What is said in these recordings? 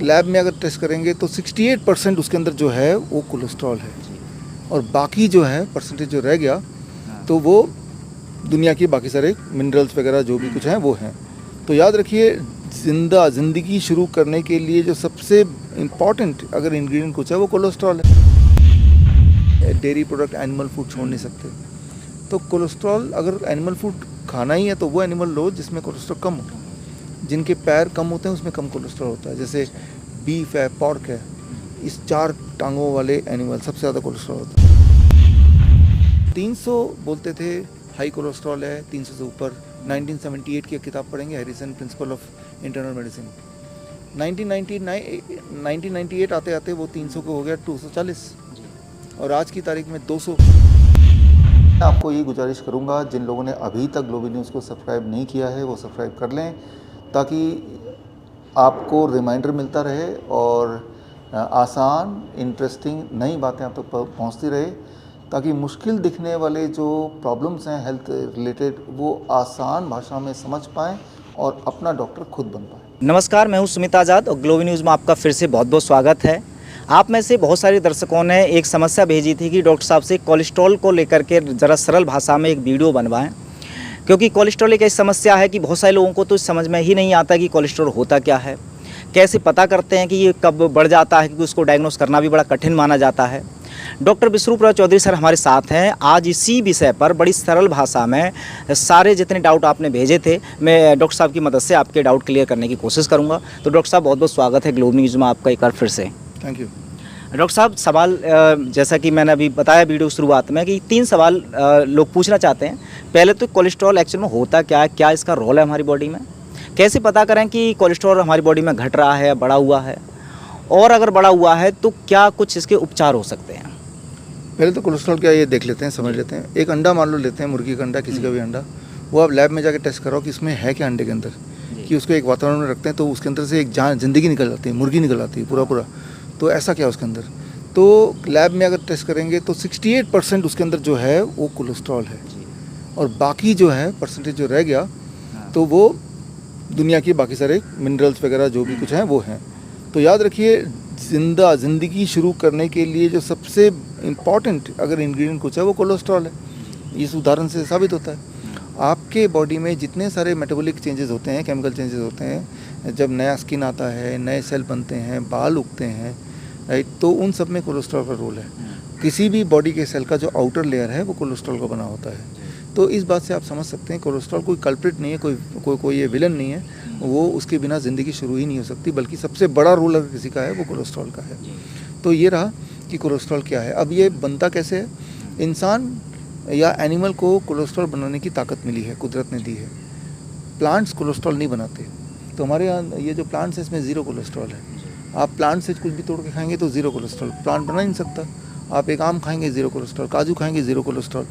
Lab में अगर test करेंगे तो 68% उसके अंदर जो है वो कोलेस्ट्रॉल है, और बाकी जो है परसेंटेज जो रह गया तो वो दुनिया की बाकी सारे मिनरल्स वगैरह जो भी कुछ हैं वो हैं। तो याद रखिए, ज़िंदगी शुरू करने के लिए जो सबसे इम्पॉर्टेंट अगर इंग्रेडिएंट कुछ है वो कोलेस्ट्रॉल है। डेयरी प्रोडक्ट, एनिमल फूड छोड़ नहीं सकते। तो कोलेस्ट्रॉल अगर एनिमल फूड खाना ही है तो वो एनिमल लो जिसमें कोलेस्ट्रॉल कम हो। जिनके पैर कम होते हैं उसमें कम कोलेस्ट्रॉल होता है, जैसे बीफ है, पॉर्क है, इस 4 टांगों वाले एनिमल सबसे ज़्यादा कोलेस्ट्रॉल होता है। 300 बोलते थे हाई कोलेस्ट्रॉल है, 300 से ऊपर। 1978 की किताब पढ़ेंगे, Harrison principle of internal medicine. 1998 आते आते वो 300 को हो गया 240, और आज की तारीख में 200। आपको ये गुजारिश करूंगा, जिन लोगों ने अभी तक ग्लोबल न्यूज़ को सब्सक्राइब नहीं किया है वो सब्सक्राइब कर लें, ताकि आपको रिमाइंडर मिलता रहे और आसान, इंटरेस्टिंग नई बातें आप तक पहुंचती रहे, ताकि मुश्किल दिखने वाले जो प्रॉब्लम्स हैं हेल्थ रिलेटेड वो आसान भाषा में समझ पाएँ और अपना डॉक्टर खुद बन पाएँ। नमस्कार, मैं हूं सुमित आज़ाद और ग्लोबल न्यूज़ में आपका फिर से बहुत बहुत स्वागत है। आप में से बहुत सारे दर्शकों ने एक समस्या भेजी थी कि डॉक्टर साहब से कोलेस्ट्रॉल को लेकर के ज़रा सरल भाषा में एक वीडियो बनवाएं, क्योंकि कोलेस्ट्रॉल एक ऐसी समस्या है कि बहुत सारे लोगों को तो समझ में ही नहीं आता कि कोलेस्ट्रॉल होता क्या है, कैसे पता करते हैं कि ये कब बढ़ जाता है, क्योंकि उसको डायग्नोस करना भी बड़ा कठिन माना जाता है। डॉक्टर विश्वरूप चौधरी सर हमारे साथ हैं। आज इसी विषय पर बड़ी सरल भाषा में सारे जितने डाउट आपने भेजे थे, मैं डॉक्टर साहब की मदद से आपके डाउट क्लियर करने की कोशिश करूंगा। तो डॉक्टर साहब बहुत बहुत स्वागत है ग्लोबल न्यूज़ में आपका एक बार फिर से। Thank you. डॉक्टर साहब, सवाल जैसा कि मैंने अभी बताया वीडियो शुरुआत में कि 3 सवाल लोग पूछना चाहते हैं। पहले तो कोलेस्ट्रॉल एक्चुअल में होता क्या है, क्या इसका रोल है हमारी बॉडी में, कैसे पता करें कि कोलेस्ट्रॉल हमारी बॉडी में घट रहा है, बढ़ा हुआ है, और अगर बढ़ा हुआ है तो क्या कुछ इसके उपचार हो सकते हैं। पहले तो कोलेस्ट्रॉल क्या है ये देख लेते हैं, समझ लेते हैं। एक अंडा मान लो लेते हैं, मुर्गी का अंडा, किसी का भी अंडा, वो आप लैब में जाके टेस्ट कराओ कि इसमें है क्या अंडे के अंदर, कि उसको एक वातावरण में रखते हैं तो उसके अंदर से एक जान ज़िंदगी निकल जाती है, मुर्गी निकल आती है पूरा। तो ऐसा क्या उसके अंदर, तो लैब में अगर टेस्ट करेंगे तो 68% उसके अंदर जो है वो कोलेस्ट्रॉल है, और बाकी जो है परसेंटेज जो रह गया तो वो दुनिया की बाकी सारे मिनरल्स वगैरह जो भी कुछ हैं वो हैं। तो याद रखिए, ज़िंदगी शुरू करने के लिए जो सबसे इम्पॉर्टेंट अगर इंग्रेडिएंट कुछ है वो कोलेस्ट्रॉल है। इस उदाहरण से साबित होता है। आपके बॉडी में जितने सारे मेटाबॉलिक चेंजेस होते हैं, केमिकल चेंजेस होते हैं, जब नया स्किन आता है, नए सेल बनते हैं, बाल उगते हैं, राइट, तो उन सब में कोलेस्ट्रॉल का रोल है। किसी भी बॉडी के सेल का जो आउटर लेयर है वो कोलेस्ट्रॉल का बना होता है। तो इस बात से आप समझ सकते हैं कोलेस्ट्रॉल कोई कल्प्रिट नहीं है, कोई ये विलन नहीं है, वो उसके बिना ज़िंदगी शुरू ही नहीं हो सकती, बल्कि सबसे बड़ा रोल अगर किसी का है वो कोलेस्ट्रॉल का है। तो ये रहा कि कोलेस्ट्रॉल क्या है। अब ये बनता कैसे है, इंसान या एनिमल को कोलेस्ट्रॉल बनाने की ताकत मिली है, कुदरत ने दी है। प्लांट्स कोलेस्ट्रॉल नहीं बनाते। तो हमारे यहाँ ये जो प्लांट्स है इसमें ज़ीरो कोलेस्ट्रॉल है। आप प्लांट से कुछ भी तोड़ के खाएंगे तो ज़ीरो कोलेस्ट्रॉल, प्लांट बना नहीं सकता। आप एक आम खाएंगे ज़ीरो कोलेस्ट्रॉल, काजू खाएंगे ज़ीरो कोलेस्ट्रॉल।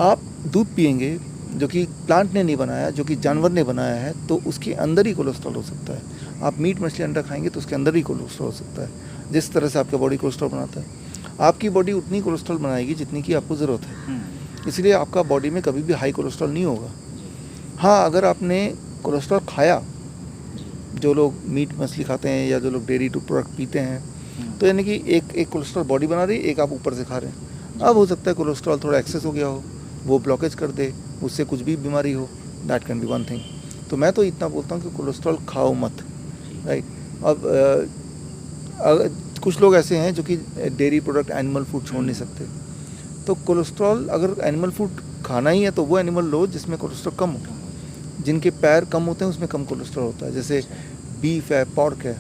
आप दूध पिएंगे जो कि प्लांट ने नहीं बनाया, जो कि जानवर ने बनाया है, तो उसके अंदर ही कोलेस्ट्रॉल हो सकता है। आप मीट, मछली, अंडा खाएंगे तो उसके अंदर ही कोलेस्ट्रॉल हो सकता है। जिस तरह से आपका बॉडी कोलेस्ट्रॉल बनाता है, आपकी बॉडी उतनी कोलेस्ट्रॉल बनाएगी जितनी की आपको ज़रूरत है। इसलिए आपका बॉडी में कभी भी हाई कोलेस्ट्रॉल नहीं होगा। हाँ, अगर आपने कोलेस्ट्रॉल खाया, जो लोग मीट मछली खाते हैं या जो लोग डेयरी प्रोडक्ट पीते हैं, तो यानी कि एक कोलेस्ट्रॉल बॉडी बना रही है, एक आप ऊपर से खा रहे हैं। अब हो सकता है कोलेस्ट्रॉल थोड़ा एक्सेस हो गया हो, वो ब्लॉकेज कर दे, उससे कुछ भी बीमारी हो, that can be one thing. तो मैं तो इतना बोलता हूँ कि कोलेस्ट्रॉल खाओ मत, राइट। अब कुछ लोग ऐसे हैं जो कि डेयरी प्रोडक्ट, एनिमल फूड छोड़ नहीं सकते। तो कोलेस्ट्रॉल अगर एनिमल फूड खाना ही है तो वो एनिमल लो जिसमें कोलेस्ट्रॉल कम हो। जिनके पैर कम होते हैं उसमें कम कोलेस्ट्रॉल होता है, जैसे बीफ है, पॉर्क है,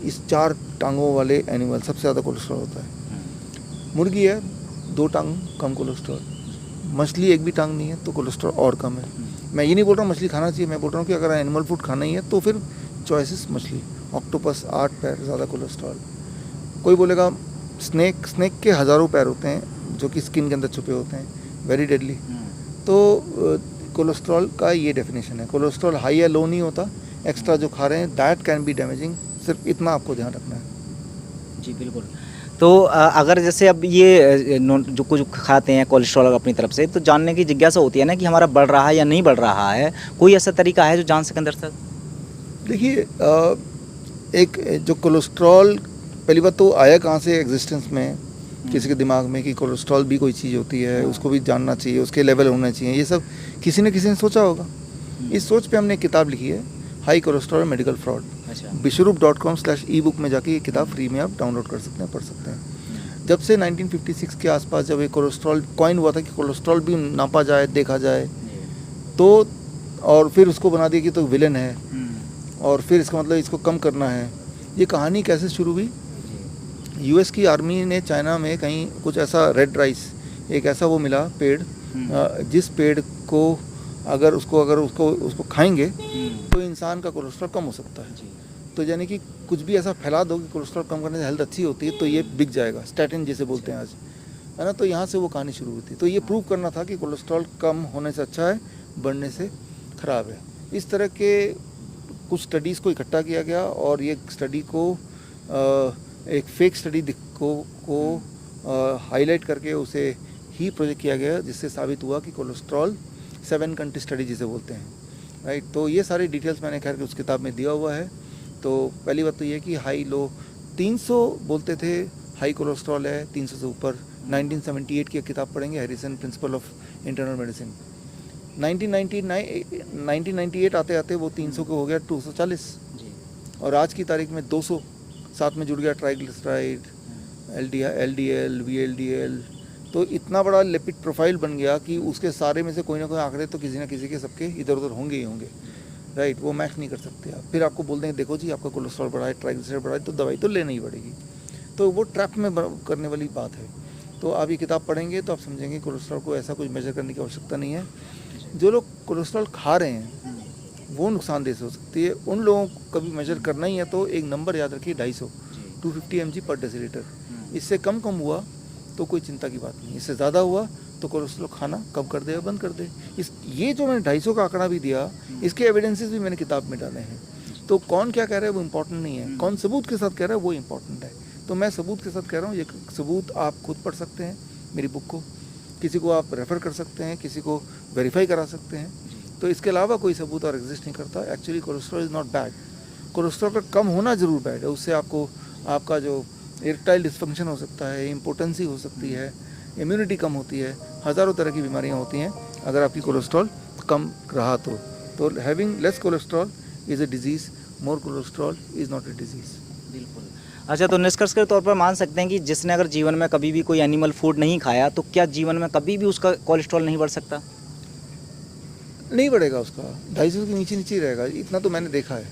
इस 4 टांगों वाले एनिमल सबसे ज़्यादा कोलेस्ट्रॉल होता है। मुर्गी है, 2 टांग, कम कोलेस्ट्रॉल। मछली एक भी टांग नहीं है तो कोलेस्ट्रॉल और कम है। मैं ये नहीं बोल रहा हूँ मछली खाना चाहिए, मैं बोल रहा हूँ कि अगर एनिमल फूड खाना ही है तो फिर चॉइसेस मछली, ऑक्टोपस 8 पैर, ज़्यादा कोलेस्ट्रॉल। कोई बोलेगा स्नेक के हज़ारों पैर होते हैं जो कि स्किन के अंदर छुपे होते हैं, वेरी डेडली। तो कोलेस्ट्रॉल का ये डेफिनेशन है। कोलेस्ट्रॉल हाई या लो नहीं होता, एक्स्ट्रा जो खा रहे हैं दैट कैन बी डैमेजिंग। सिर्फ इतना आपको ध्यान रखना है। जी बिल्कुल। तो अगर जैसे अब ये जो कुछ खाते हैं कोलेस्ट्रॉल अपनी तरफ से, तो जानने की जिज्ञासा होती है ना कि हमारा बढ़ रहा है या नहीं बढ़ रहा है, कोई ऐसा तरीका है जो जान सकें दर्शक? देखिए, एक जो कोलेस्ट्रॉल, पहली बात तो आया कहाँ से एग्जिस्टेंस में किसी के दिमाग में कि कोलेस्ट्रॉल भी कोई चीज़ होती है, उसको भी जानना चाहिए, उसके लेवल होने चाहिए, ये सब किसी न किसी ने सोचा होगा। इस सोच पे हमने एक किताब लिखी है, हाई कोलेस्ट्रॉल मेडिकल फ्रॉड। अच्छा। bishrup.com/ebook में जाके ये किताब फ्री में आप डाउनलोड कर सकते हैं, पढ़ सकते हैं। जब से 1956 के आसपास जब ये कोलेस्ट्रॉल कॉइन हुआ था कि कोलेस्ट्रॉल भी नापा जाए, देखा जाए, तो और फिर उसको बना दिया कि तो विलन है, और फिर इसका मतलब इसको कम करना है। ये कहानी कैसे शुरू हुई? यूएस की आर्मी ने चाइना में कहीं कुछ ऐसा रेड राइस, एक ऐसा वो मिला पेड़, जिस पेड़ को अगर उसको खाएंगे तो इंसान का कोलेस्ट्रॉल कम हो सकता है। तो यानी कि कुछ भी ऐसा फैला दो कि कोलेस्ट्रॉल कम करने से हेल्थ अच्छी होती है, तो ये बिक जाएगा, स्टैटिन जिसे बोलते हैं आज, है ना। तो यहाँ से वो कहानी शुरू हुई थी। तो ये प्रूव करना था कि कोलेस्ट्रॉल कम होने से अच्छा है, बढ़ने से ख़राब है। इस तरह के कुछ स्टडीज़ को इकट्ठा किया गया और ये स्टडी को एक फेक स्टडी को हाईलाइट करके उसे ही प्रोजेक्ट किया गया, जिससे साबित हुआ कि कोलेस्ट्रॉल 7 कंट्री स्टडी जिसे बोलते हैं, राइट। तो ये सारी डिटेल्स मैंने खैर उस किताब में दिया हुआ है। तो पहली बात तो ये कि हाई लो 300 बोलते थे, हाई कोलेस्ट्रॉल है 300 से ऊपर। 1978 की किताब पढ़ेंगे, Harrison principle of internal medicine. 1998 आते आते वो 300 को हो गया 240, और आज की तारीख में 200, साथ में जुड़ गया ट्राइग्लिसराइड, LDL, VLDL। तो इतना बड़ा लिपिड प्रोफाइल बन गया कि उसके सारे में से कोई ना कोई आंकड़े तो किसी ना किसी के सबके इधर उधर होंगे ही होंगे, राइट। वो मैच नहीं कर सकते आप। फिर आपको बोल देंगे देखो जी आपका कोलेस्ट्रॉल बढ़ा है, ट्राइग्लिसराइड बढ़ा है, तो दवाई तो लेनी ही पड़ेगी। तो वो ट्रैप में करने वाली बात है। तो आप ये किताब पढ़ेंगे तो आप समझेंगे कोलेस्ट्रॉल को ऐसा कुछ मेजर करने की आवश्यकता नहीं है। जो लोग कोलेस्ट्रॉल खा रहे हैं वो नुकसानदेह हो सकती है। उन लोगों को कभी मेजर करना ही है तो एक नंबर याद रखिए, 250 mg पर डेसीलीटर। इससे कम हुआ तो कोई चिंता की बात नहीं, इससे ज़्यादा हुआ तो कोलेस्ट्रॉल खाना कम कर दे या बंद कर दे। ये जो मैंने 250 का आंकड़ा भी दिया, इसके एविडेंसेस भी मैंने किताब में डाले हैं। तो कौन क्या कह रहा है वो इम्पोर्टेंट नहीं है, कौन सबूत के साथ कह रहा है वो इम्पोर्टेंट है। तो मैं सबूत के साथ कह रहा हूँ, ये सबूत आप खुद पढ़ सकते हैं मेरी बुक को, किसी को आप रेफ़र कर सकते हैं, किसी को वेरीफाई करा सकते हैं। तो इसके अलावा कोई सबूत और एग्जिस्ट नहीं करता। Actually cholesterol is not bad. Cholesterol का कम होना ज़रूर बैड है, उससे आपको आपका जो इरेक्टाइल डिस्फंक्शन हो सकता है, इम्पोटेंसी हो सकती है, इम्यूनिटी कम होती है, हज़ारों तरह की बीमारियां होती हैं अगर आपकी कोलेस्ट्रॉल कम रहा तो having less cholesterol is a disease, more cholesterol is not a disease. बिल्कुल। अच्छा, तो निष्कर्ष के तौर पर मान सकते हैं कि जिसने अगर जीवन में कभी भी कोई एनिमल फूड नहीं खाया तो क्या जीवन में कभी भी उसका कोलेस्ट्रॉल नहीं बढ़ सकता? नहीं बढ़ेगा, उसका 250 के नीचे नीचे ही रहेगा, इतना तो मैंने देखा है।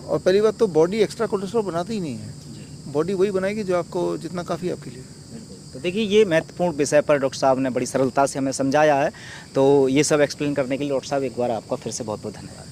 और पहली बात तो बॉडी एक्स्ट्रा कोलेस्ट्रॉल बनाती ही नहीं है, बॉडी वही बनाएगी जो आपको जितना काफ़ी आपके लिए। तो देखिए, ये महत्वपूर्ण विषय पर डॉक्टर साहब ने बड़ी सरलता से हमें समझाया है। तो ये सब एक्सप्लेन करने के लिए डॉक्टर साहब एक बार आपका फिर से बहुत बहुत धन्यवाद।